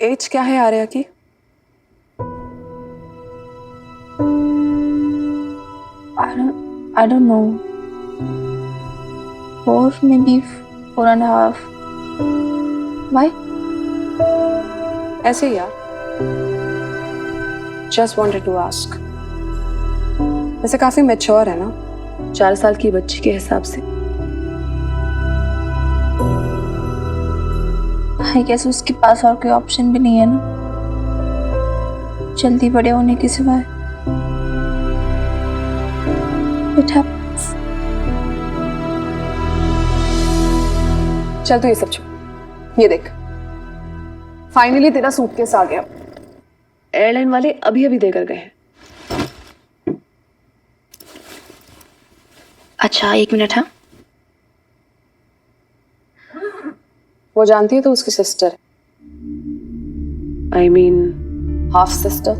As क्या है आर्या की? I don't know. 4, maybe 4.5. Why? ऐसे ही यार, जस्ट वॉन्टेड टू आस्क। वैसे काफी मैच्योर है ना, 4 साल की बच्ची के हिसाब से। आई गेस उसके पास और कोई ऑप्शन भी नहीं है ना, जल्दी बड़े होने के सिवाय। It happens. चल तू ये सब छोड़, ये देख, फाइनली तेरा सूटकेस आ गया। एयरलाइन वाले अभी अभी देकर गए हैं। अच्छा 1 मिनट। हाँ, वो जानती है तो उसकी सिस्टर है, I mean half sister.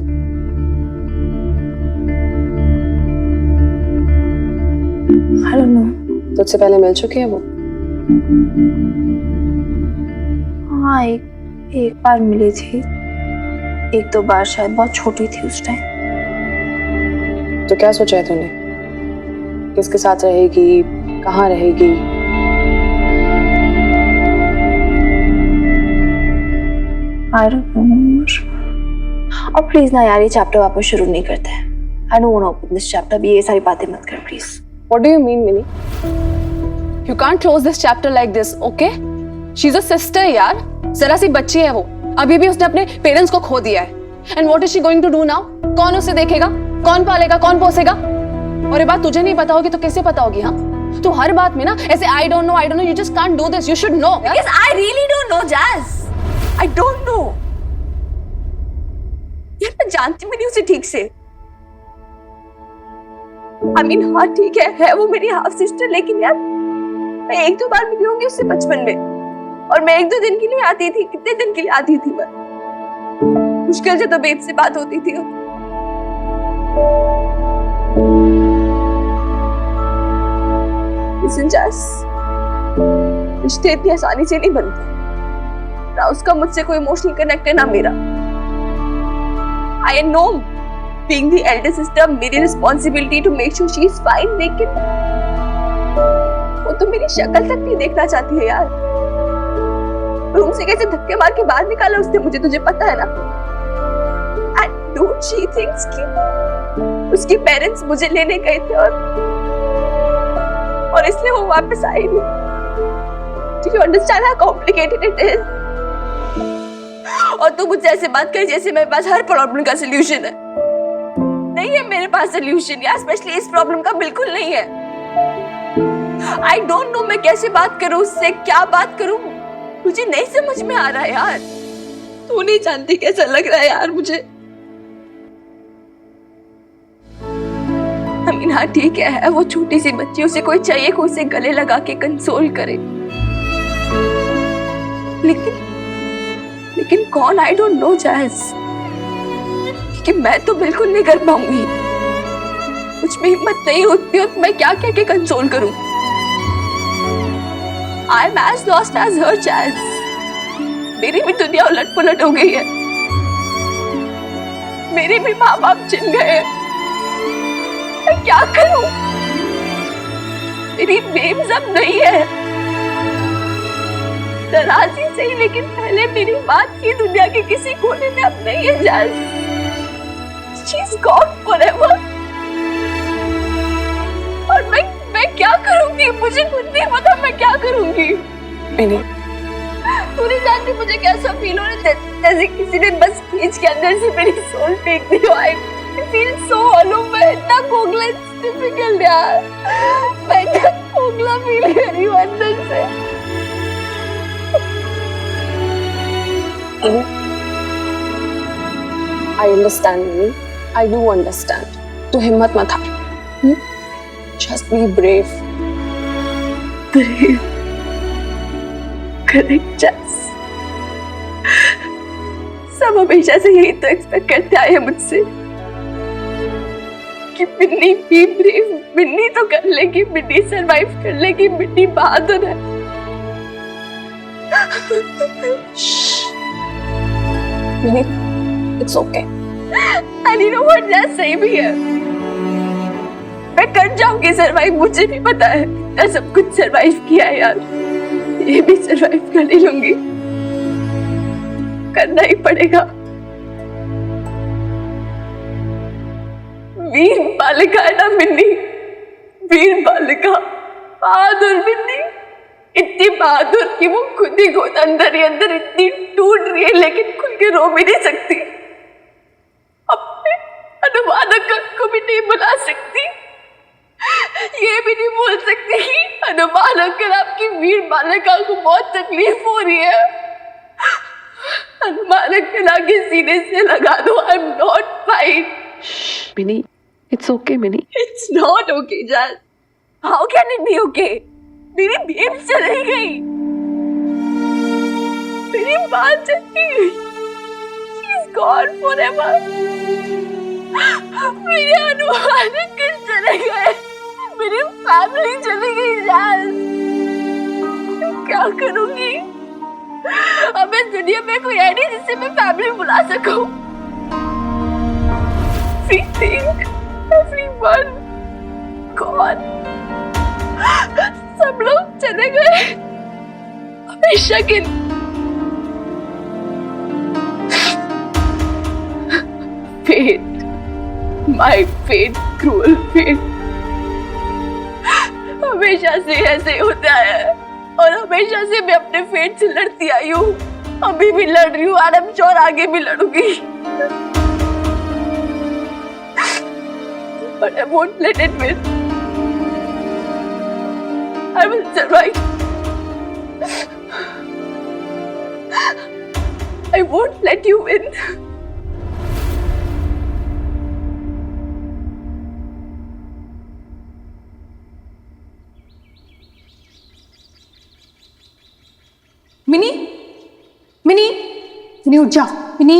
I don't know. तुझसे पहले मिल चुकी है वो? हाँ, एक बार मिली थी, 1-2 बार शायद, बहुत छोटी थी उस टाइम। तो क्या सोचा है तूने? किसके साथ रहेगी, कहाँ रहेगी? I don't know. और प्लीज ना यार, ये चैप्टर वापस शुरू नहीं करते हैं। I don't want to open this chapter. अभी ये सारी बातें मत कर please. What do you mean, Minnie? You can't close this chapter like this, okay? She's a sister, यार। जरा सी बच्ची है वो। अभी भी उसने अपने पेरेंट्स को खो दिया है। And what is she going to do now? कौन उसे देखेगा? कौन पालेगा? कौन पोसेगा? और ये बात तुझे नहीं पता होगी तो कैसे पता होगी? हाँ, तू हर बात में ना ऐसे I don't know, you just can't do this. You should know. Because I really don't know, Jazz. I don't know. यार मैं जानती भी नहीं उसे ठीक से। I mean, हाँ ठीक है वो मेरी हाफ सिस्टर, लेकिन यार मैं 1-2 बार मिली होंगी उससे बचपन में, और मैं 1-2 दिन के लिए आती थी। कितने दिन के लिए आती थी मैं? मुश्किल से तो बेब से बात होती थी। Listen, Jazz, रिश्ते इतनी आसानी से नहीं बनते। ना उसका मुझसे कोई इमोशनल कनेक्ट है, ना मेरा। I know being the elder sister, मेरी responsibility to make sure she is fine, लेकिन वो तो मेरी शक्ल तक नहीं देखना चाहती है यार। रूम से कैसे धक्के मार के बाहर निकाला उसने मुझे, तुझे पता है ना? And don't she thinks कि उसके पेरेंट्स मुझे लेने गए थे और इसलिए वो वापस आई नहीं। Do you understand how complicated it is? और तू मुझसे ऐसे बात कर जैसे मेरे पास हर प्रॉब्लम का सोल्यूशन है। नहीं है मेरे पास सोल्यूशन यार, स्पेशली इस प्रॉब्लम का बिल्कुल नहीं है। I don't know मैं कैसे बात करूं उससे, क्या बात करूं, मुझे नहीं समझ में आ रहा है यार। तू नहीं जानती कैसा लग रहा है यार मुझे। I mean, हाँ ठीक है वो छोटी सी बच्ची, उसे कोई चाहिए कोई उसे गले लगा के कंसोल करे, लेकिन कौन? I don't know, Jazz, कि मैं तो बिल्कुल नहीं कर पाऊंगी। मुझ में हिम्मत नहीं होती और मैं क्या कह के कंसोल करूं? I'm as lost as her, Jazz। मेरी भी दुनिया उलट पुलट हो गई है, मेरे भी माँ बाप चिन गए। मैं क्या करूं? मेरी बेब्स अब नहीं है, दराजी सही, लेकिन पहले मेरी बात की दुनिया के किसी कोने में अब नहीं है, Jazz। She's gone forever। और मैं क्या करूंगी? मुझे खुद नहीं पता मैं क्या करूंगी। Minnie, तू नहीं जानती मुझे कैसा फील हो रहा है, जैसे किसी ने बस खींच के अंदर से मेरी सोल फेंक दी हो। I feel so hollow। मैं इतना खोखला, it's difficult यार। मैं इतना खोखला फील कर रही हूँ अंदर से। I understand, Minnie. I do understand. तू हिम्मत मत हार। Just be brave. Brave। Correct, Jazz। सब हमेशा से यही तो एक्सपेक्ट करते आए हैं मुझसे कि मिन्नी भी ब्रेव, मिन्नी तो कर लेगी, मिन्नी सरवाइव कर लेगी, मिन्नी बहादुर है। Mini, it's okay. And you know what? जैसे सही भी है, मैं कर जाऊंगी सरवाइव, मुझे भी पता है। मैं सब कुछ सरवाइव किया है यार, ये भी सरवाइव कर ही लूंगी, करना ही पड़ेगा। वीर बालिका है ना मिन्नी, वीर बालिका, बहादुर मिन्नी, इतनी बहादुर कि वो खुद ही खुद अंदर ही अंदर इतनी टूट रही है, लेकिन खुल के रो भी नहीं सकती, अपने अनुमानक को भी नहीं बुला सकती, ये भी नहीं बोल सकती कि अनुमानक आपकी वीर बालिका को बहुत तकलीफ हो रही है, अनुमानक के सीने से लगा दो। I am not fine. Mini, it's okay Mini. It's not okay Jess, how can it be okay? मेरी बेब चली गई, मेरी बात चली गई, शी इज गॉन फॉरएवर। मेरे अनुमानक चले गए, मेरी फैमिली चली गई जैस, क्या करूंगी? अब इस दुनिया में कोई है नहीं जिससे मैं फैमिली बुला सकूं। Everything, everyone gone, सब लोग चले गए हमेशा के लिए। Fate, my fate, cruel fate, हमेशा से ऐसे होता है और हमेशा से मैं अपने फेट से लड़ती आई हूँ, अभी भी लड़ रही हूँ, आई एम श्योर आगे भी लड़ूंगी। But I won't let it win. I will survive. I won't let you win. Mini, mini, mini उठ जा, मिनी।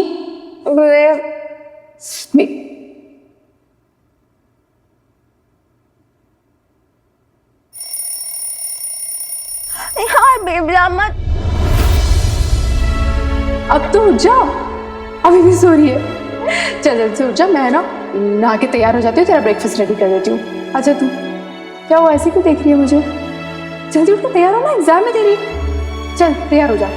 यार बेबला मत, अब तो उठ जा, अभी भी सो रही है। चल जल्दी से उठ जा, मैं ना नहा के तैयार हो जाती हूँ, तेरा ब्रेकफास्ट रेडी कर देती हूँ। अच्छा तू क्या वो ऐसे क्यों देख रही है मुझे? जल्दी उठ के तैयार हो ना, एग्जाम है तेरी। चल तैयार हो जा।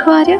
देखो आर्या,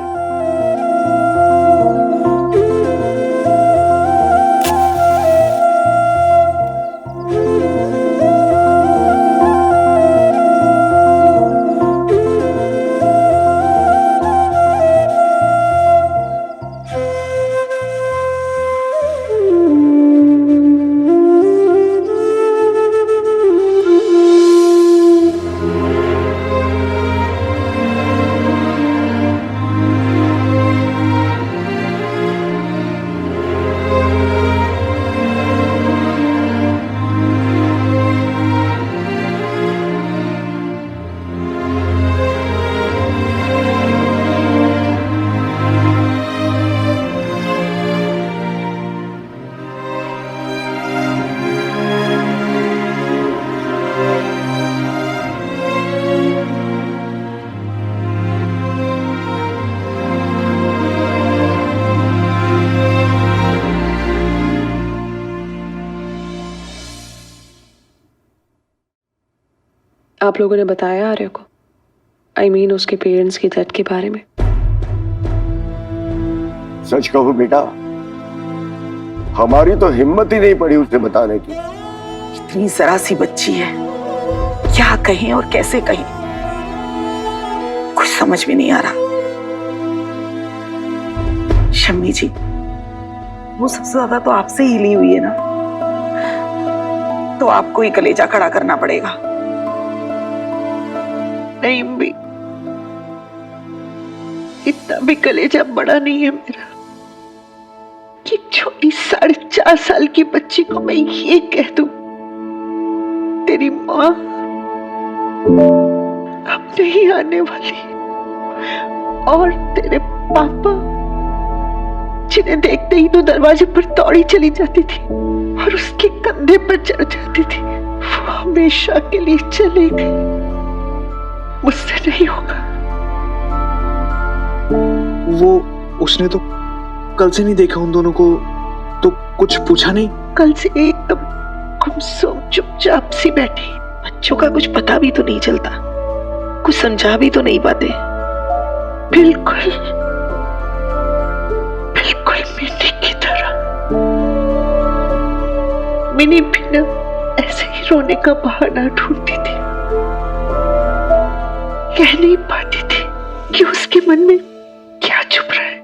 आप लोगों ने बताया आर्य को, I mean उसके पेरेंट्स की डेथ के बारे में? सच कहो बेटा, हमारी तो हिम्मत ही नहीं पड़ी उसे बताने की। इतनी जरा सी बच्ची है, क्या कहें और कैसे कहें, कुछ समझ में नहीं आ रहा। शम्मी जी, वो सबसे ज्यादा तो आपसे ही हिली हुई है ना, तो आपको ही कलेजा खड़ा करना पड़ेगा। नहीं अम्मी, इतना भी कलेजा बड़ा नहीं है मेरा कि छोटी 4.5 साल की बच्ची को मैं ये कह दूं, तेरी माँ अब नहीं आने वाली, और तेरे पापा जिन्हें देखते ही तो दरवाजे पर दौड़ी चली जाती थी और उसके कंधे पर चढ़ जाती थी, वो हमेशा के लिए चले गए। मुझसे नहीं होगा। वो उसने तो कल से नहीं देखा उन दोनों को, तो कुछ पूछा नहीं? कल से एकदम गुमसुम चुपचाप सी बैठी, बच्चों का कुछ पता भी तो नहीं चलता, कुछ समझा भी तो नहीं पाते। बिल्कुल बिल्कुल मिनी की तरह। मिनी भी ना ऐसे ही रोने का बहाना ढूंढती थी, कह नहीं पाती थी कि उसके मन में क्या छुप रहा है।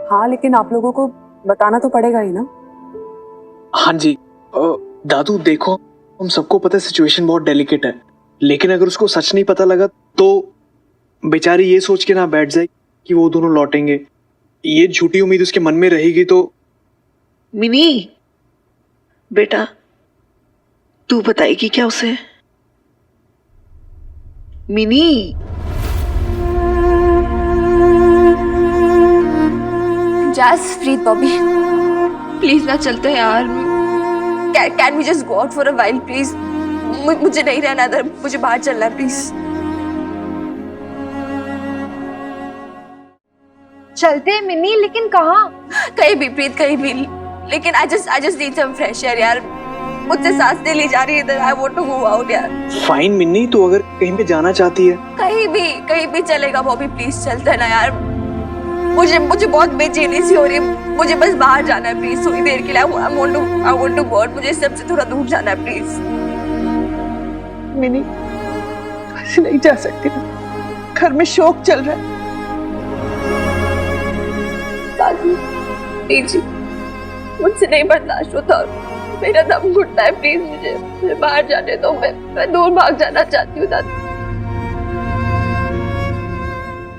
हाँ, लेकिन आप लोगों को बताना तो पड़ेगा ही ना। हाँ जी। दादू देखो, हम सबको पता है सिचुएशन बहुत डेलिकेट है, लेकिन अगर उसको सच नहीं पता लगा तो बेचारी ये सोच के ना बैठ जाए कि वो दोनों लौटेंगे, ये झूठी उम्मीद उसके मन में रहेगी तो। मिनी बेटा, तू बताएगी क्या उसे? मिनी, जसप्रीत बॉबी, प्लीज ना चलते हैं यार। Can we just go out for a while please? मुझे नहीं रहना इधर, मुझे बाहर चलना है प्लीज। चलते हैं मिनी, लेकिन कहाँ? कहीं भी प्रीत, कहीं भी, लेकिन I just need some fresh air यार। मुझसे सांस नहीं ली जा रही है इधर। I want to go out यार। फाइन मिन्नी, तो अगर कहीं पे जाना चाहती है कहीं भी चलेगा बॉबी, प्लीज चलते ना यार। मुझे बहुत बेचैनी सी हो रही है, मुझे बस बाहर जाना है प्लीज, थोड़ी देर के लिए। I want to go out, मुझे इस सब से थोड़ा दूर जाना है प्लीज। मिनी, ऐसे नहीं जा सकती ना, घर में शोक चल रहा है। दादी, प्लीज मुझसे नहीं बर्दाश्त होता, मेरा दम घुटता है, प्लीज मुझे बाहर जाने दो। मैं दूर भाग जाना चाहती हूँ दादी।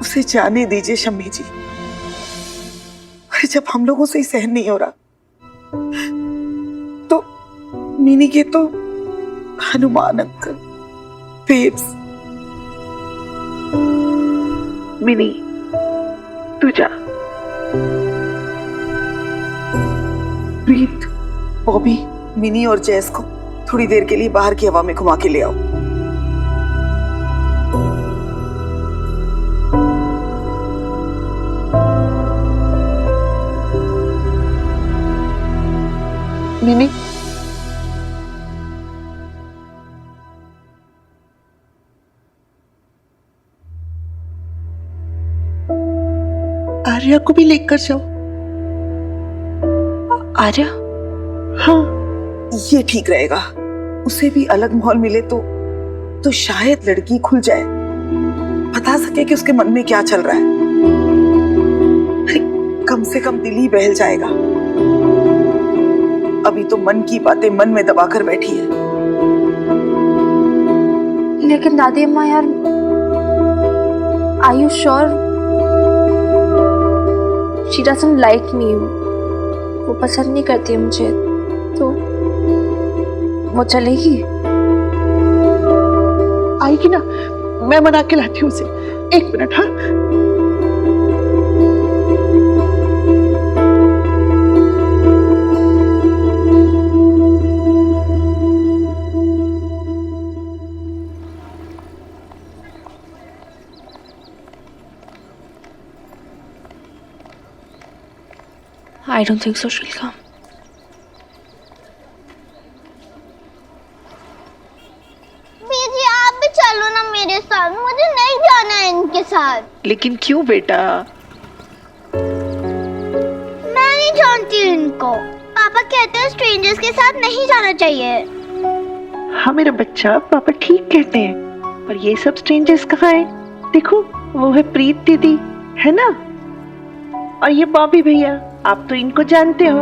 उसे जाने दीजिए शम्मी जी। अरे जब हम लोगों से ही सहन नहीं हो रहा तो मिनी के तो हनुमान अंकल, बेब्स। मिनी तू जा। प्रीत, बॉबी, मिनी और जैस को थोड़ी देर के लिए बाहर की हवा में घुमा के ले आओ। मिनी, आर्या को भी लेकर जाओ। आर्या? हाँ, ये ठीक रहेगा। उसे भी अलग माहौल मिले तो शायद लड़की खुल जाए, बता सके कि उसके मन में क्या चल रहा है। अरे कम से कम दिल ही बहल जाएगा। अभी तो मन की बातें मन में दबाकर बैठी है। लेकिन दादी अम्मा यार, are you sure she doesn't like me? वो पसंद नहीं करती है मुझे, तो वो चलेगी? आएगी ना, मैं मना के लाती हूँ उसे। एक मिनट। हाँ, I don't think so she'll come. बीजी आप भी चलो ना मेरे साथ, मुझे नहीं जाना है इनके साथ। लेकिन क्यों बेटा? मैं नहीं जानती इनको। पापा कहते हैं स्ट्रेंजर्स के साथ नहीं जाना चाहिए। हाँ मेरा बच्चा, पापा ठीक कहते हैं, पर ये सब स्ट्रेंजर्स कहाँ हैं? देखो, वो है प्रीत दीदी, है ना? और ये बॉबी भैया, आप तो इनको जानते हो।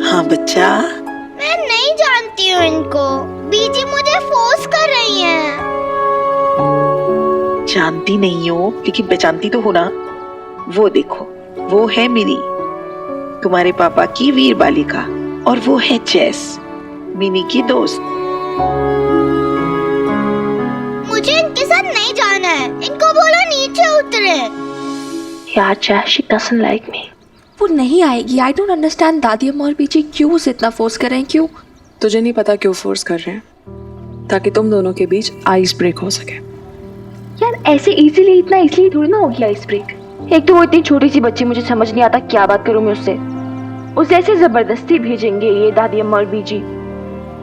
हाँ बच्चा। मैं नहीं जानती हूँ इनको, बीजी मुझे फोर्स कर रही हैं। जानती नहीं हो, लेकिन पहचानती तो हो ना। वो देखो, वो है मिनी, तुम्हारे पापा की वीर बालिका, और वो है जेस, मिनी की दोस्त। मुझे इनके साथ नहीं जाना है, इनको बोलो नीचे उतरे। यार जैस, she doesn't like me. वो नहीं आएगी। आई डोंट अंडरस्टैंड दादी अम्मा और बीजी क्यों उसे इतना फोर्स कर रहे हैं। क्यों? तुझे नहीं पता क्यों फोर्स कर रहे हैं? ताकि तुम दोनों के बीच आइस ब्रेक हो सके। यार ऐसे इजीली, इतना इजीली थोड़ी ना होगी आइस ब्रेक। एक तो वो इतनी छोटी सी बच्ची, मुझे समझ नहीं आता क्या बात करूं मैं उससे। उसे ऐसे जबरदस्ती भेजेंगे ये दादी अम्मा और बीजी,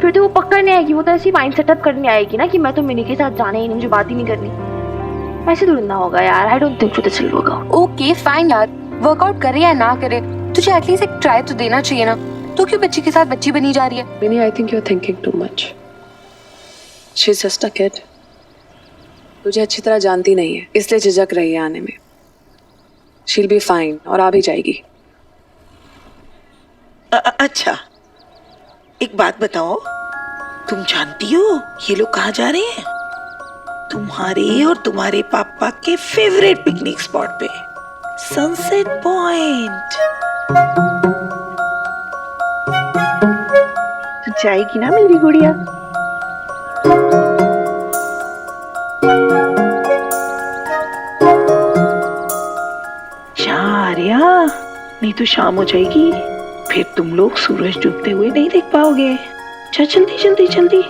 फिर तो वो पक्का नहीं आएगी। वो तो ऐसी माइंड सेटअप करने आएगी ना कि मैं तो मिनी के साथ जाना ही नहीं, मुझे बात ही नहीं करनी। ऐसे थोड़ी ना होगा यार। I don't think so this will work out. Okay fine यार, वर्कआउट करे या ना करे, तुझे एटलीस्ट एक ट्राई तो देना चाहिए ना। तो क्यों बच्ची के साथ बच्ची बनी जा रही है? Minnie, I think you're thinking too much. She's just a kid. तुझे अच्छी तरह जानती नहीं है, इसलिए झिझक रही है आने में। She'll be fine और आ भी जाएगी। अच्छा, एक बात बताओ, तुम जानती हो ये लोग कहाँ जा रहे हैं? तुम्हारे और तुम्हारे पापा के फेवरेट पिकनिक स्पॉट पे, सनसेट पॉइंट। तो जाएगी ना मेरी गुड़िया? जा आर्या, नहीं तो शाम हो जाएगी, फिर तुम लोग सूरज डूबते हुए नहीं देख पाओगे। जा जल्दी जल्दी जल्दी।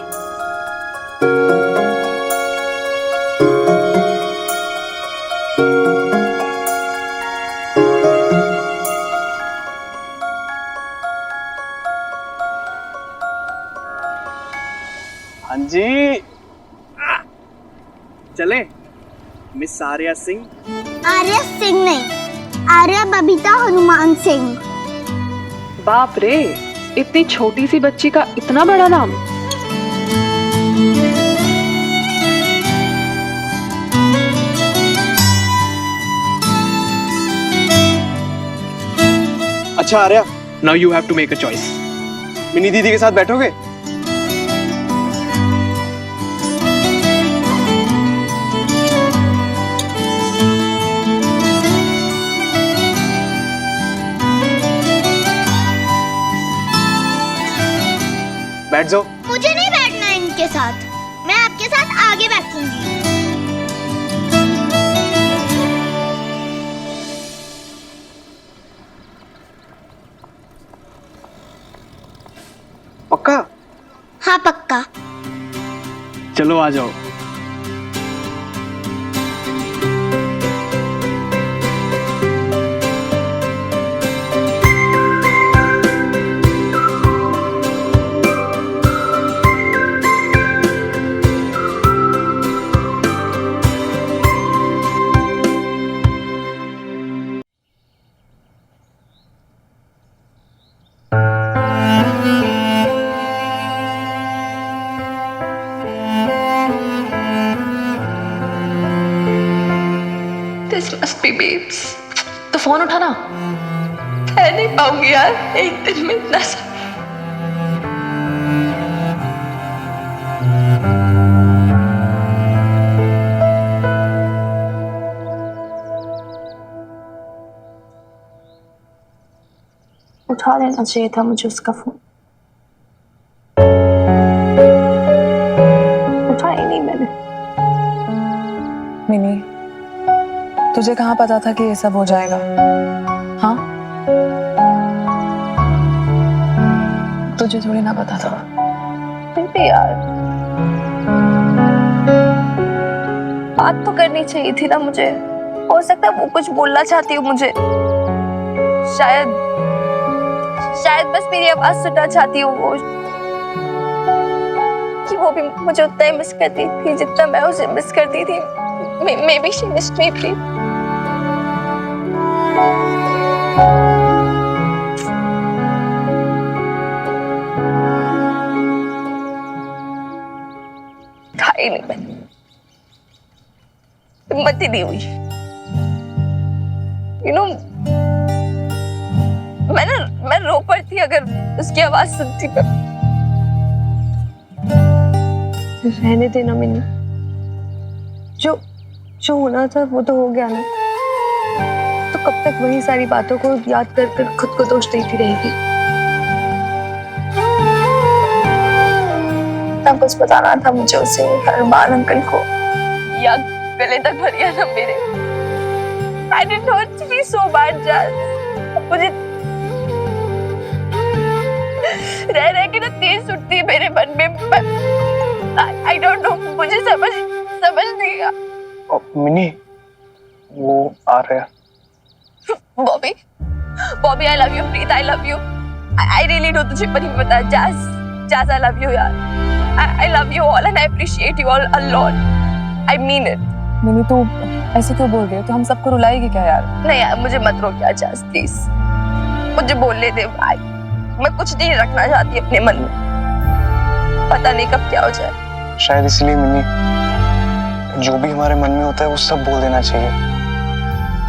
हाँ जी, चले मिस आर्या सिंह। आर्या सिंह नहीं, आर्या बबीता हनुमान सिंह। बाप रे, इतनी छोटी सी बच्ची का इतना बड़ा नाम। अच्छा Arya, now you have to make a choice. Mini दीदी के साथ बैठोगे? बैठ जाओ। मुझे नहीं बैठना है इनके साथ, मैं आपके साथ आगे बैठूंगी। पक्का? हाँ पक्का। चलो आ जाओ। मी बेब्स। तो फोन उठाना। मैं नहीं पाऊंगी यार एक दिन में इतना सा। उठा लेना चाहिए था मुझे उसका फोन। उठाया ही नहीं मैंने। मिनी, तुझे कहाँ पता था कि ये सब हो जाएगा? हाँ, तुझे थोड़ी ना पता था। फिर भी यार बात तो करनी चाहिए थी ना मुझे। हो सकता है वो कुछ बोलना चाहती हो मुझे, शायद बस मेरी आवाज सुनना चाहती हो वो, कि वो भी मुझे उतना ही मिस करती थी जितना मैं उसे मिस करती थी। Maybe she missed me, please. खाई नहीं मैंने, हिम्मत ही नहीं हुई। मैं रो पड़ती अगर उसकी आवाज सुनती पर। रहने देना मैंने, जो होना था वो तो हो गया ना। तो कब तक वही सारी बातों को याद कर कर खुद को दोष देती रहेगी? तब कुछ बताना था मुझे उसे, अरमान अंकल को, या गले तक भरिया ना मेरे। I didn't know it to be so bad, Jazz. मुझे रह के ना तेज उठती है मेरे मन में। I don't know, मुझे समझ नहीं आ। मिनी, वो आ रहे हैं। Bobby I love you, Preet I love you. I really do, तुझे पर ही पता है। Jazz I love you यार। I love you all and I appreciate you all a lot. I mean it. Mini, तू ऐसे क्यों बोल रही है? तो हम सबको रुलाएगी क्या यार? नहीं यार, मुझे मत रोक यार Jazz, प्लीज। मुझे बोलने दे भाई, मैं कुछ नहीं रखना चाहती अपने मन में। पता नहीं कब क्या हो जाए। शायद इसलिए मिनी, जो भी हमारे मन में होता है वो सब बोल देना चाहिए।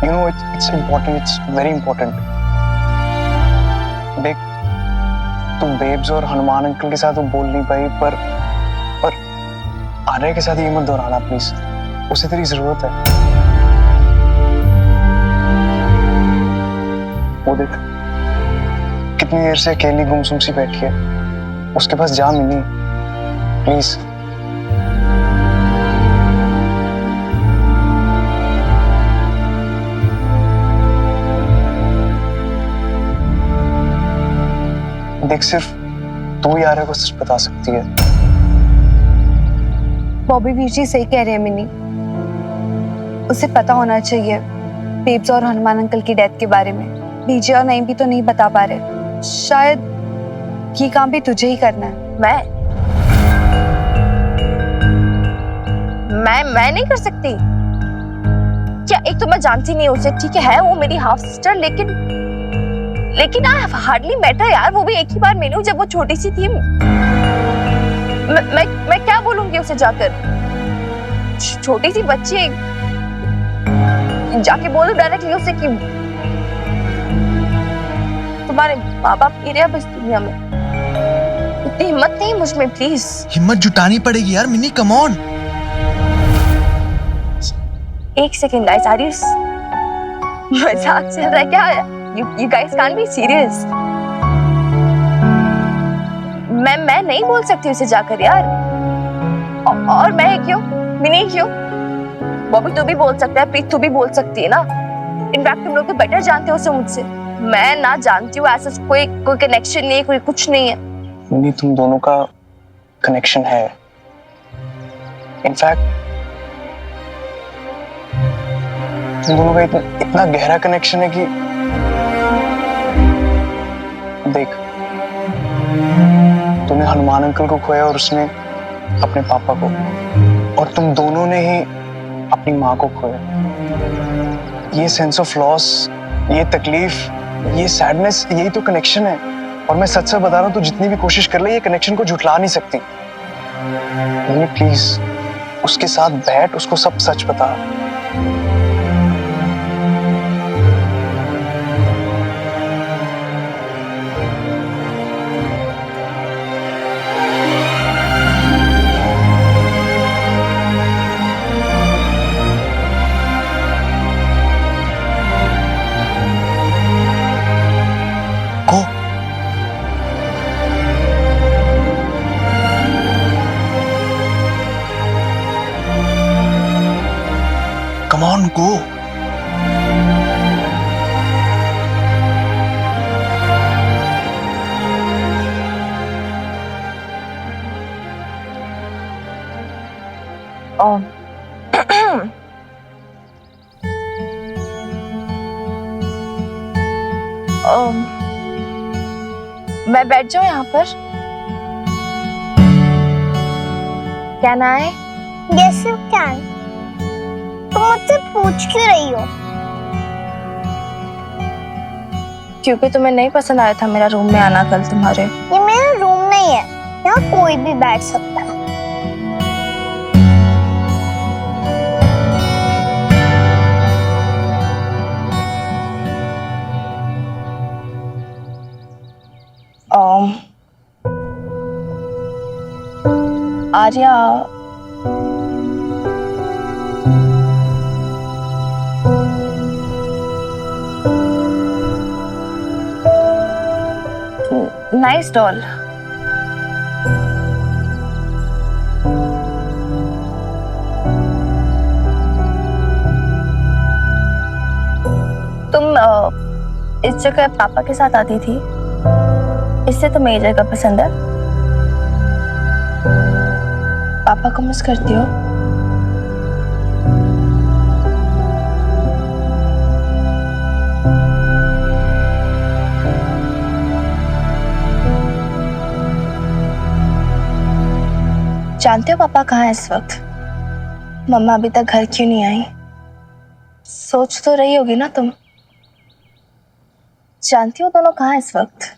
You know, it's important, it's very important. देख, तू बेब्स और हनुमान अंकल के साथ वो बोल नहीं पाई, पर आर्य के साथ ये मत दोहराना प्लीज। उसे तेरी जरूरत है। वो देख, कितनी देर से अकेली गुमसुम सी बैठी है। उसके पास जा मिनी, प्लीज। देख, सिर्फ तू ही आर्य को सच बता सकती है। बॉबी वीर जी सही कह रहे हैं मिनी, उसे पता होना चाहिए बेब्स और हनुमान अंकल की डेथ के बारे में। बीजे और नईम भी तो नहीं बता पा रहे। शायद ये काम भी तुझे ही करना है। मैं नहीं कर सकती क्या? एक तो मैं जानती नहीं उसे, ठीक है वो मेरी हाफ सिस्टर, लेकिन आई हार्डली मेट हर यार। वो भी एक ही बार मिली हूँ जब वो छोटी सी थी। मैं क्या बोलूंगी उसे जाकर? छोटी सी बच्ची है, जाके बोल दो डायरेक्टली उसे कि तुम्हारे माँ बाप गिरे अब इस दुनिया में। इतनी हिम्मत नहीं मुझ में, प्लीज। हिम्मत जुटानी पड़ेगी यार मिनी, कम ऑन। एक सेकेंड गाइस, आर यू मजाक चल रहा है क्या? You guys can't be serious. मैं नहीं बोल सकती उसे जाकर यार। और मैं क्यों? मिनी क्यों? बॉबी तू भी बोल सकता है, प्रीत तू भी बोल सकती है ना। इनफैक्ट तुम लोग तो बेटर जानते हो उसे मुझसे। मैं ना जानती हूँ, ऐसा कोई कनेक्शन नहीं है, कोई कुछ नहीं है। मिनी, तुम दोनों का कनेक्शन है। इनफैक्ट तुम दोनों का इतना गहरा कनेक्शन है कि देख, तूने हनुमान अंकल को खोया और उसने अपने पापा को, और तुम दोनों ने ही अपनी माँ को खोया। ये सेंस ऑफ लॉस, ये तकलीफ, ये सैडनेस, यही तो कनेक्शन है। और मैं सच से बता रहा हूँ, तू जितनी भी कोशिश कर ले ये कनेक्शन को झुठला नहीं सकती। प्लीज उसके साथ बैठ, उसको सब सच बता। मैं बैठ जाऊं यहाँ पर? क्या ना है? Yes, you can. तुम मुझसे पूछ क्यों रही हो? क्योंकि तुम्हें नहीं पसंद आया था मेरा रूम में आना कल तुम्हारे। ये मेरा रूम नहीं है, यहाँ कोई भी बैठ सकता है। Arya, nice doll. तुम इस जगह पापा के साथ आती थी, इससे तुम्हें ये जगह पसंद है? पापा को मिस करती हो? जानते हो पापा कहाँ है इस वक्त? मम्मा अभी तक घर क्यों नहीं आई? सोच तो रही होगी ना तुम? जानती हो दोनों कहाँ है इस वक्त?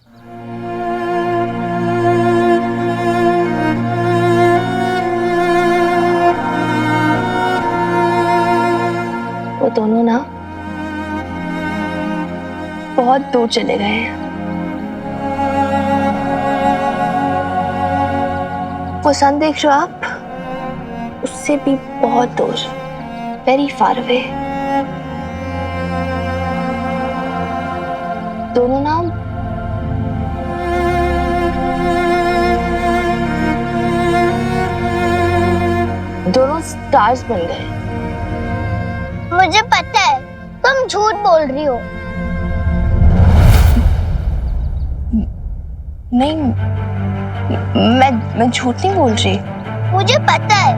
वो दोनों ना बहुत दूर चले गए हैं। वो सन देख रहे हो आप? उससे भी बहुत दूर, वेरी फार अवे। दोनों ना दोनों स्टार्स बन गए। मुझे पता है, तुम झूठ बोल रही हो। नहीं, मैं झूठ नहीं बोल रही। मुझे पता है,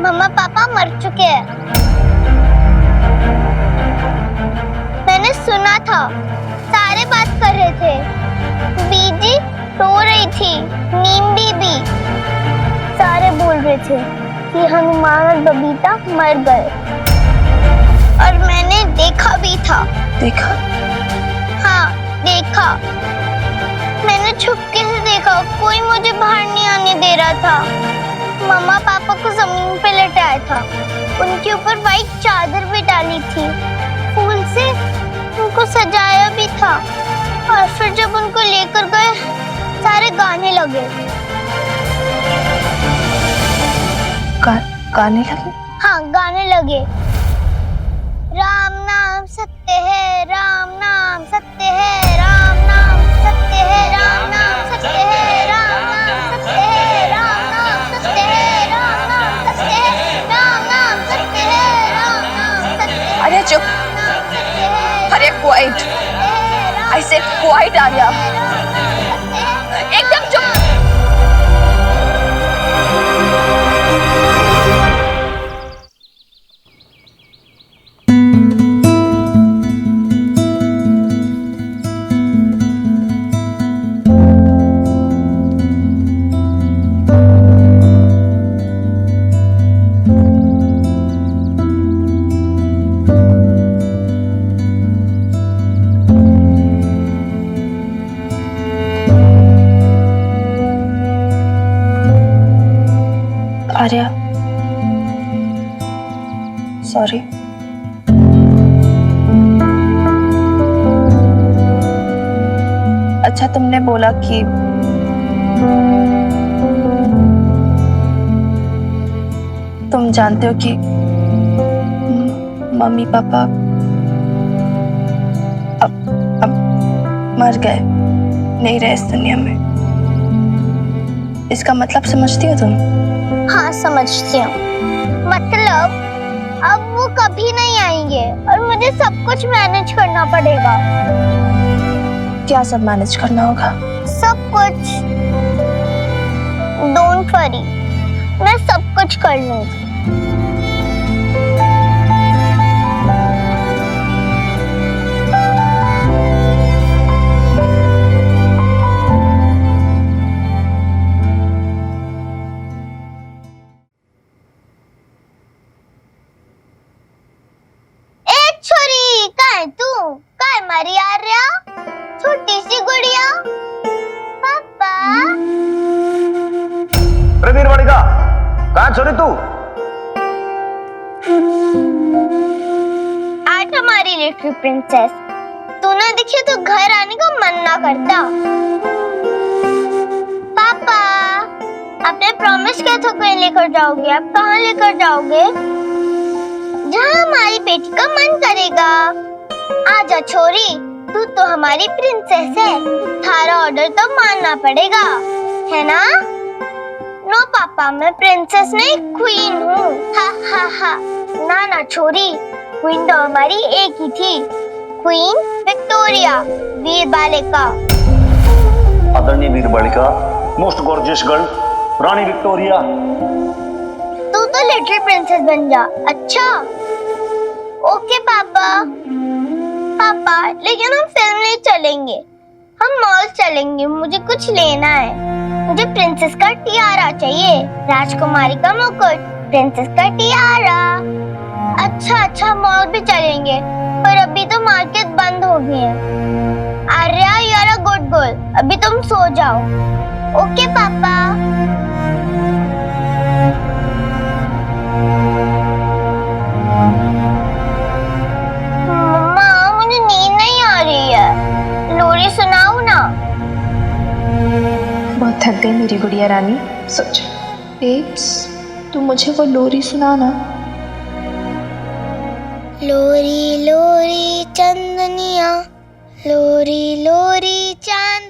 मम्मा पापा मर चुके हैं। मैंने सुना था, सारे बात कर रहे थे। बीजी रो रही थी, नीम बीबी सारे बोल रहे थे कि हनुमान और बबीता मर गए। और मैंने देखा भी था। देखा? हाँ, देखा। मैंने छुपके से देखा, कोई मुझे बाहर नहीं आने दे रहा था। मम्मा पापा को जमीन पे लेटाया था, उनके ऊपर वाइट चादर भी डाली थी, फूल से उनको सजाया भी था। और फिर जब उनको लेकर गए, सारे गाने लगे। गाने लगे? हाँ, गाने लगे। राम नाम सत्य है, राम नाम सत्य है, राम नाम सत्य है, राम नाम सत्य है, राम नाम सत्य है, राम नाम सत्य है, राम नाम सत्य है, राम नाम सत्य है, राम नाम सत्य है। आर्या चुप। Arya quite. I said quiet Arya. एकदम चुप। आर्या, सॉरी। अच्छा, तुमने बोला कि तुम जानते हो कि मम्मी पापा अब मर गए, नहीं रहे इस दुनिया में। इसका मतलब समझती हो तुम? हाँ, समझती हूँ। मतलब अब वो कभी नहीं आएंगे और मुझे सब कुछ मैनेज करना पड़ेगा। क्या सब मैनेज करना होगा? सब कुछ। डोंट वरी, मैं सब कुछ कर लूंगी। काय मारी आर्या छोटीशी गुड़िया पापा प्रवीर बालिका कहाँ छोरी तू? आज हमारी लिटिल प्रिंसेस तू ना दिखे तो घर आने का मन ना करता। पापा आपने प्रॉमिस किया था कहीं लेकर जाओगे, आप कहाँ लेकर जाओगे? जहाँ हमारी बेटी का मन करेगा। आजा छोरी, तू तो हमारी प्रिंसेस है, थारा ऑर्डर तो मानना पड़ेगा, है ना? नो पापा, मैं प्रिंसेस नहीं क्वीन हूँ। हा हा हा। ना ना छोरी, क्वीन तो हमारी एक ही थी, क्वीन विक्टोरिया, वीर बालिका। आदरणीय वीर बालिका, मोस्ट गॉर्जियस गर्ल, रानी विक्टोरिया। तू तो लिटिल प्रिंसेस बन जा। अच्छा ओके पापा। पापा लेकिन हम फिल्म नहीं चलेंगे, हम मॉल चलेंगे, मुझे कुछ लेना है। मुझे प्रिंसेस का टियारा चाहिए, राजकुमारी का मुकुट, प्रिंसेस का टियारा। अच्छा अच्छा मॉल भी चलेंगे, पर अभी तो मार्केट बंद हो गई है। Arya you are a good girl, अभी तुम सो जाओ। ओके पापा। सुनाओ ना। बहुत थक गई मेरी गुड़िया रानी, सोच। बेब्स तू मुझे वो लोरी सुनाना। लोरी लोरी चंदनिया, लोरी लोरी चांद।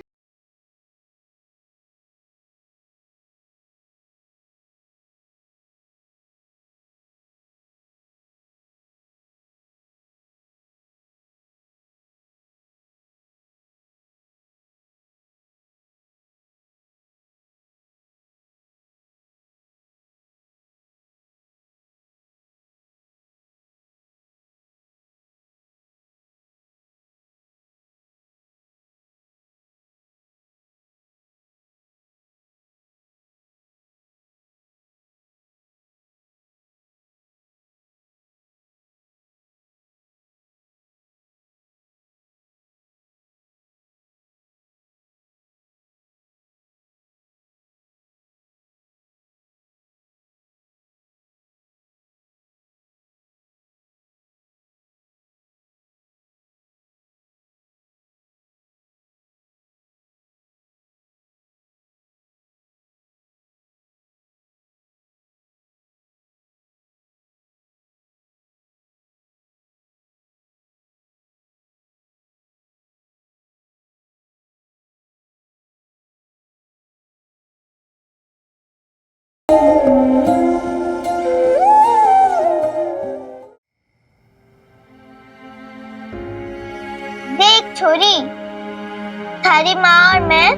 देख छोरी, थारी माँ और मैं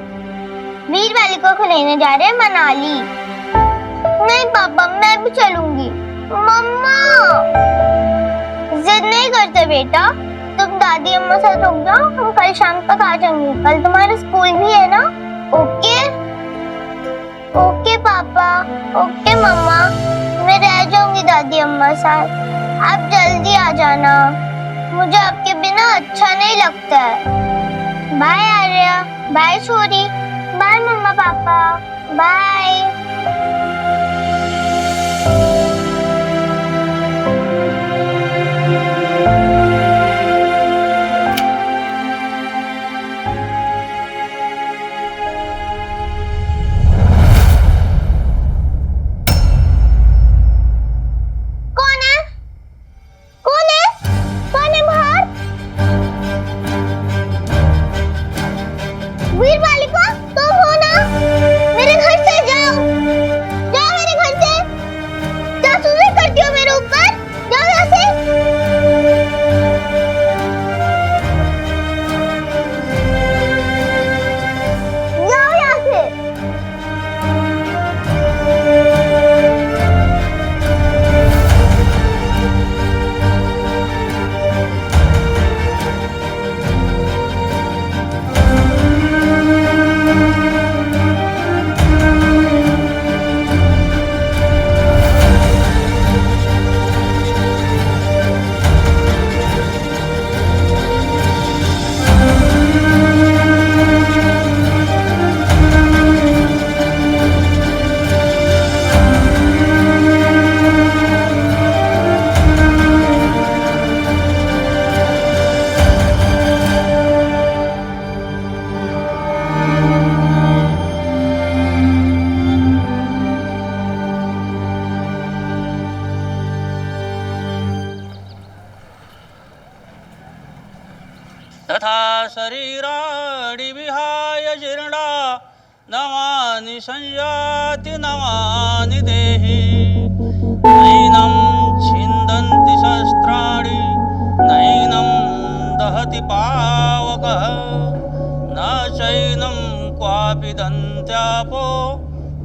वीर बालिका को लेने जा रहे हैं मनाली। नहीं पापा, मैं भी चलूंगी। मम्मा जिद नहीं करते बेटा, तुम दादी अम्मा साथ रुक जाओ, हम कल शाम तक आ जाएंगे। कल तुम्हारा स्कूल भी है ना? ओके ओके पापा। ओके मम्मा, मैं रह जाऊंगी दादी अम्मा साथ, आप जल्दी आ जाना, मुझे आपके बिना अच्छा नहीं लगता है। बाय आर्या, बाय छोरी, बाय मम्मा पापा, बाय। वीर बालिका तुम हो ना? मेरे घर से जाओ। शरीराणि विहाय जीर्णा नवानि संयाति नवानि देहि नैनं छिन्दन्ति शस्त्राणि नैनं दहति पावकः न चैनं क्वापि दन्त्यापो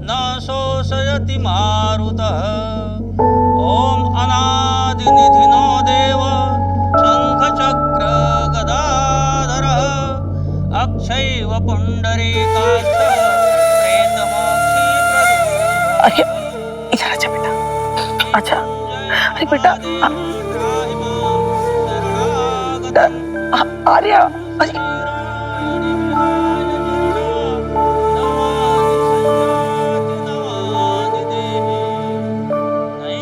न शोषयति मारुतः ॐ अनादिनिधिनो देव शङ्खचक्र गदाधरः अक्षैव पुण्डरीकाक्ष प्रेतमोक्षी अरे इधर आजा बेटा, आजा। अरे बेटा आर्या, अरे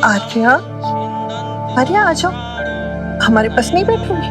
आर्या, आर्या आ जाओ, हमारे पास नहीं बैठोगी?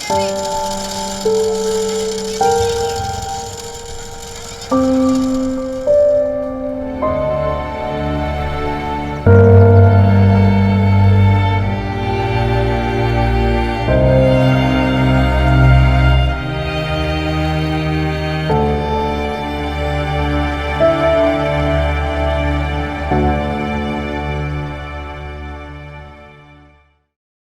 Thank you.